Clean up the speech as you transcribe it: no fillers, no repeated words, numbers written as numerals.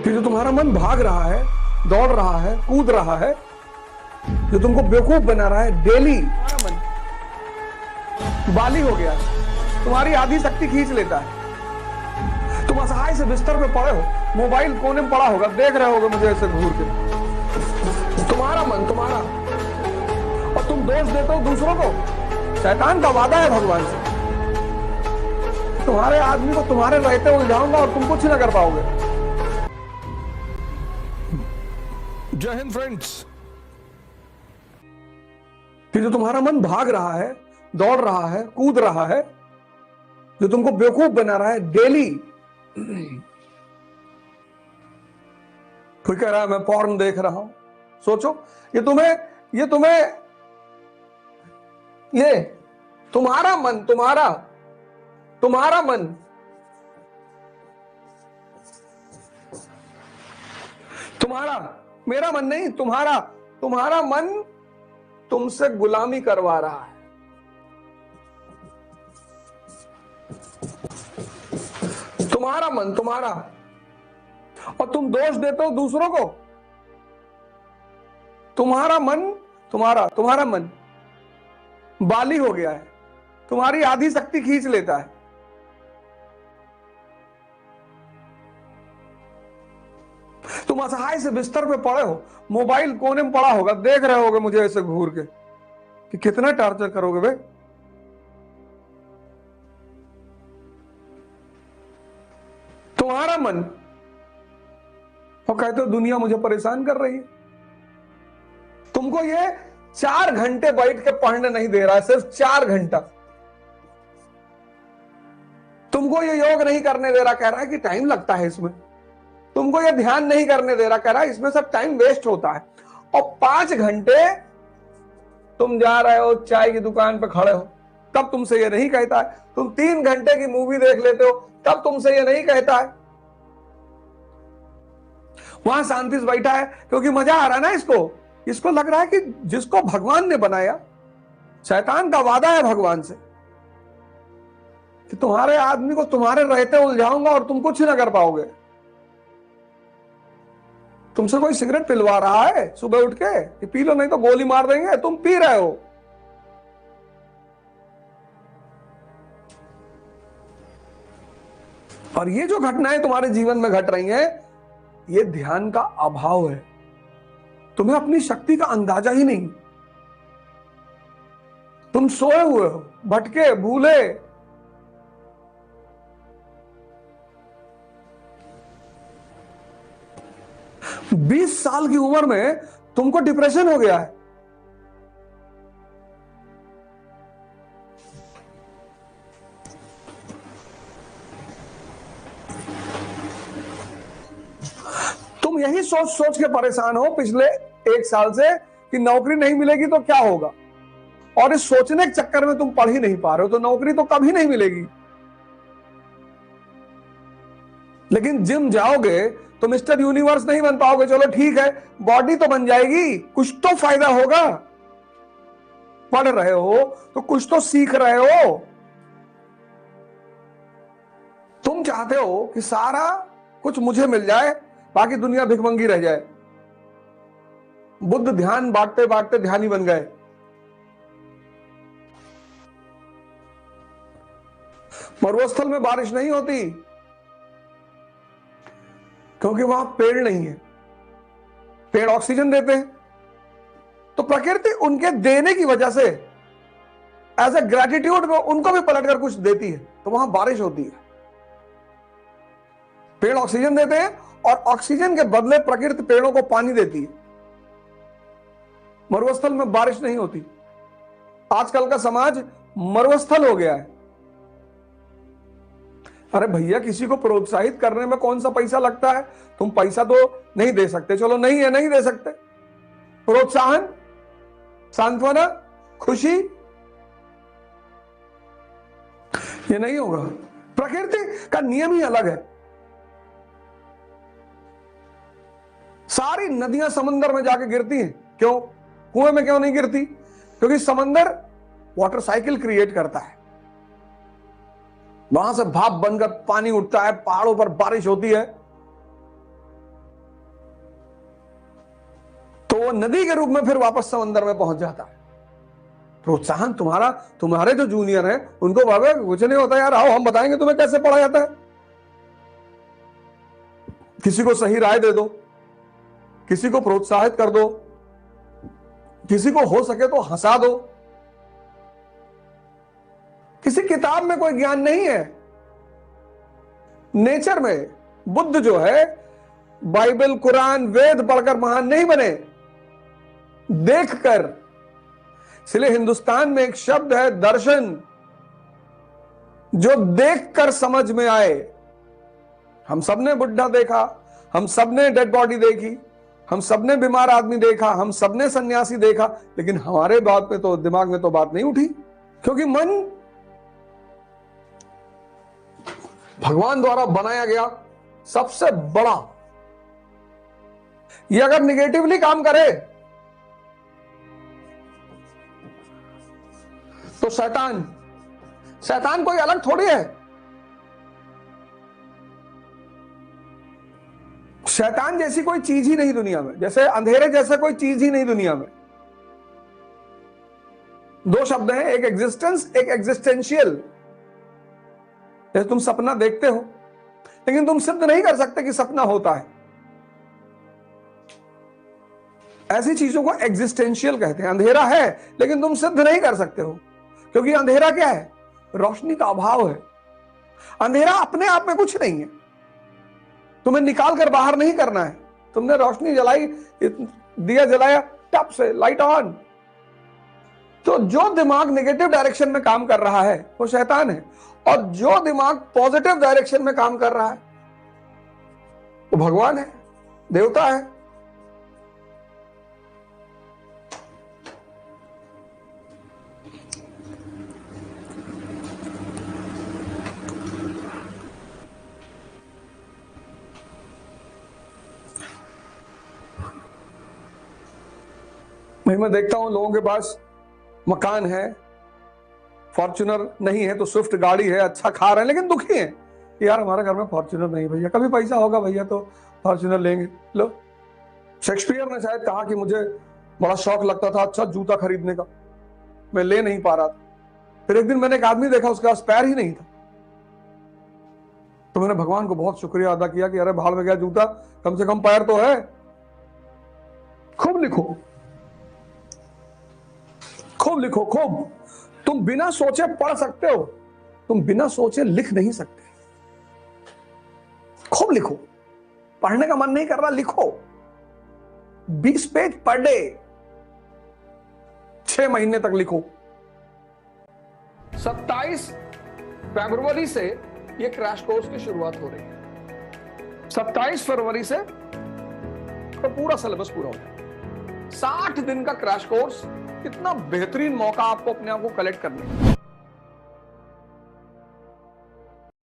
कि जो तुम्हारा मन भाग रहा है, दौड़ रहा है, कूद रहा है, जो तुमको बेवकूफ बना रहा है डेली, तुम्हारा मन बाली हो गया है, तुम्हारी आधी शक्ति खींच लेता है। तुम असहाय से बिस्तर पे पड़े हो, मोबाइल कोने में पड़ा होगा, देख रहे होगे मुझे ऐसे घूर के। तुम्हारा मन, तुम्हारा, और तुम दोष देते हो दूसरों को। शैतान का वादा है भगवान से, तुम्हारे आदमी को तुम्हारे रहते उलझाऊंगा और तुम कुछ ना कर पाओगे। जय हिंद फ्रेंड्स। कि जो तुम्हारा मन भाग रहा है, दौड़ रहा है, कूद रहा है, जो तुमको बेवकूफ बना रहा है डेली। कोई कह रहा है मैं पॉर्न देख रहा हूं, सोचो ये तुम्हारा मन, तुम्हारा मन तुम्हारा, मेरा मन नहीं, तुम्हारा मन तुमसे गुलामी करवा रहा है। तुम्हारा मन, तुम्हारा, और तुम दोष देते हो दूसरों को। तुम्हारा मन बाली हो गया है, तुम्हारी आधी शक्ति खींच लेता है। तुम असहाय से बिस्तर पे पड़े हो, मोबाइल कोने में पड़ा होगा, देख रहे होगे मुझे ऐसे घूर के कि कितना टॉर्चर करोगे बे। तुम्हारा मन, और कहते हो दुनिया मुझे परेशान कर रही है। तुमको ये 4 घंटे बैठ के पढ़ने नहीं दे रहा है, सिर्फ 4 घंटा। तुमको ये योग नहीं करने दे रहा, कह रहा है कि टाइम लगता है इसमें। तुमको ये ध्यान नहीं करने दे रहा, कह रहा है इसमें सब टाइम वेस्ट होता है। और 5 घंटे तुम जा रहे हो, चाय की दुकान पे खड़े हो, तब तुमसे ये नहीं कहता है। तुम 3 घंटे की मूवी देख लेते हो, तब तुमसे ये नहीं कहता है। वहां शांति से बैठा है क्योंकि मजा आ रहा है ना इसको लग रहा है कि जिसको भगवान ने बनाया, शैतान का वादा है भगवान से कि तुम्हारे आदमी को तुम्हारे रहते उलझाऊंगा और तुम कुछ ना कर पाओगे। तुमसे कोई सिगरेट पिलवा रहा है सुबह उठ के कि पी लो नहीं तो गोली मार देंगे, तुम पी रहे हो। और ये जो घटनाएं तुम्हारे जीवन में घट रही हैं, ये ध्यान का अभाव है। तुम्हें अपनी शक्ति का अंदाजा ही नहीं। तुम सोए हुए हो, भटके, भूले। बीस साल की उम्र में तुमको डिप्रेशन हो गया है। तुम यही सोच सोच के परेशान हो पिछले 1 साल से कि नौकरी नहीं मिलेगी तो क्या होगा, और इस सोचने के चक्कर में तुम पढ़ ही नहीं पा रहे हो, तो नौकरी तो कभी नहीं मिलेगी। लेकिन जिम जाओगे तो मिस्टर यूनिवर्स नहीं बन पाओगे। चलो ठीक है, बॉडी तो बन जाएगी, कुछ तो फायदा होगा। पढ़ रहे हो तो कुछ तो सीख रहे हो। तुम चाहते हो कि सारा कुछ मुझे मिल जाए, बाकी दुनिया भिखमंगी रह जाए। बुद्ध ध्यान बांटते बांटते ध्यानी बन गए। मरुस्थल में बारिश नहीं होती क्योंकि वहां पेड़ नहीं है। पेड़ ऑक्सीजन देते हैं, तो प्रकृति उनके देने की वजह से एज ए ग्रेटिट्यूड में उनको भी पलटकर कुछ देती है, तो वहां बारिश होती है। पेड़ ऑक्सीजन देते हैं और ऑक्सीजन के बदले प्रकृति पेड़ों को पानी देती है। मरुस्थल में बारिश नहीं होती। आजकल का समाज मरुस्थल हो गया है। अरे भैया, किसी को प्रोत्साहित करने में कौन सा पैसा लगता है? तुम पैसा तो नहीं दे सकते, चलो नहीं है, नहीं दे सकते। प्रोत्साहन, सांत्वना, खुशी, ये नहीं होगा। प्रकृति का नियम ही अलग है। सारी नदियां समंदर में जाके गिरती हैं, क्यों? कुएं में क्यों नहीं गिरती? क्योंकि समंदर वाटर साइकिल क्रिएट करता है। वहां से भाप बनकर पानी उठता है, पहाड़ों पर बारिश होती है, तो वो नदी के रूप में फिर वापस समंदर में पहुंच जाता है। प्रोत्साहन तुम्हारे जो जूनियर हैं उनको भावे कुछ नहीं होता यार, आओ हम बताएंगे तुम्हें कैसे पढ़ा जाता है। किसी को सही राय दे दो, किसी को प्रोत्साहित कर दो, किसी को हो सके तो हंसा दो। किसी किताब में कोई ज्ञान नहीं है। नेचर में बुद्ध जो है बाइबल कुरान वेद पढ़कर महान नहीं बने, देखकर। इसलिए हिंदुस्तान में एक शब्द है दर्शन, जो देखकर समझ में आए। हम सबने बुढ़ा देखा, हम सबने डेड बॉडी देखी, हम सबने बीमार आदमी देखा, हम सबने सन्यासी देखा, लेकिन हमारे बात पे तो दिमाग में तो बात नहीं उठी, क्योंकि मन भगवान द्वारा बनाया गया सबसे बड़ा। ये अगर निगेटिवली काम करे तो शैतान कोई अलग थोड़ी है। शैतान जैसी कोई चीज ही नहीं दुनिया में, जैसे अंधेरे जैसा कोई चीज ही नहीं दुनिया में। दो शब्द हैं, एक एग्जिस्टेंस, एक एग्जिस्टेंशियल। जैसे तुम सपना देखते हो लेकिन तुम सिद्ध नहीं कर सकते कि सपना होता है, ऐसी चीजों को एग्जिस्टेंशियल कहते हैं। अंधेरा है लेकिन तुम सिद्ध नहीं कर सकते हो, क्योंकि अंधेरा क्या है? रोशनी का अभाव है। अंधेरा अपने आप में कुछ नहीं है, तुम्हें निकाल कर बाहर नहीं करना है। तुमने रोशनी जलाई, दिया जलाया, टप से लाइट ऑन। तो जो दिमाग नेगेटिव डायरेक्शन में काम कर रहा है वो शैतान है, और जो दिमाग पॉजिटिव डायरेक्शन में काम कर रहा है वो भगवान है, देवता है। मैं देखता हूं लोगों के पास मकान है, फॉर्च्यूनर नहीं है तो स्विफ्ट गाड़ी है, अच्छा खा रहे हैं, लेकिन दुखी हैं। यार हमारे घर में फॉर्च्यूनर नहीं भैया, कभी पैसा होगा भैया तो फॉर्च्यूनर लेंगे। लो, शेक्सपियर ने शायद कहा कि मुझे बड़ा शौक लगता था अच्छा जूता खरीदने का, मैं ले नहीं पा रहा था। फिर एक दिन मैंने एक आदमी देखा, उसके पास पैर ही नहीं था, तो मैंने भगवान को बहुत शुक्रिया अदा किया कि अरे भाड़ में गया जूता, कम से कम पैर तो है। खूब लिखो, खूब लिखो, खूब। तुम बिना सोचे पढ़ सकते हो, तुम बिना सोचे लिख नहीं सकते। खूब लिखो। पढ़ने का मन नहीं कर रहा, लिखो 20 पेज पर डे, 6 महीने तक लिखो। 27 फरवरी से यह क्रैश कोर्स की शुरुआत हो रही है। 27 फरवरी से तो पूरा सिलेबस पूरा हो जाए। 60 दिन का क्रैश कोर्स, कितना बेहतरीन मौका आपको अपने आप को कलेक्ट करने का।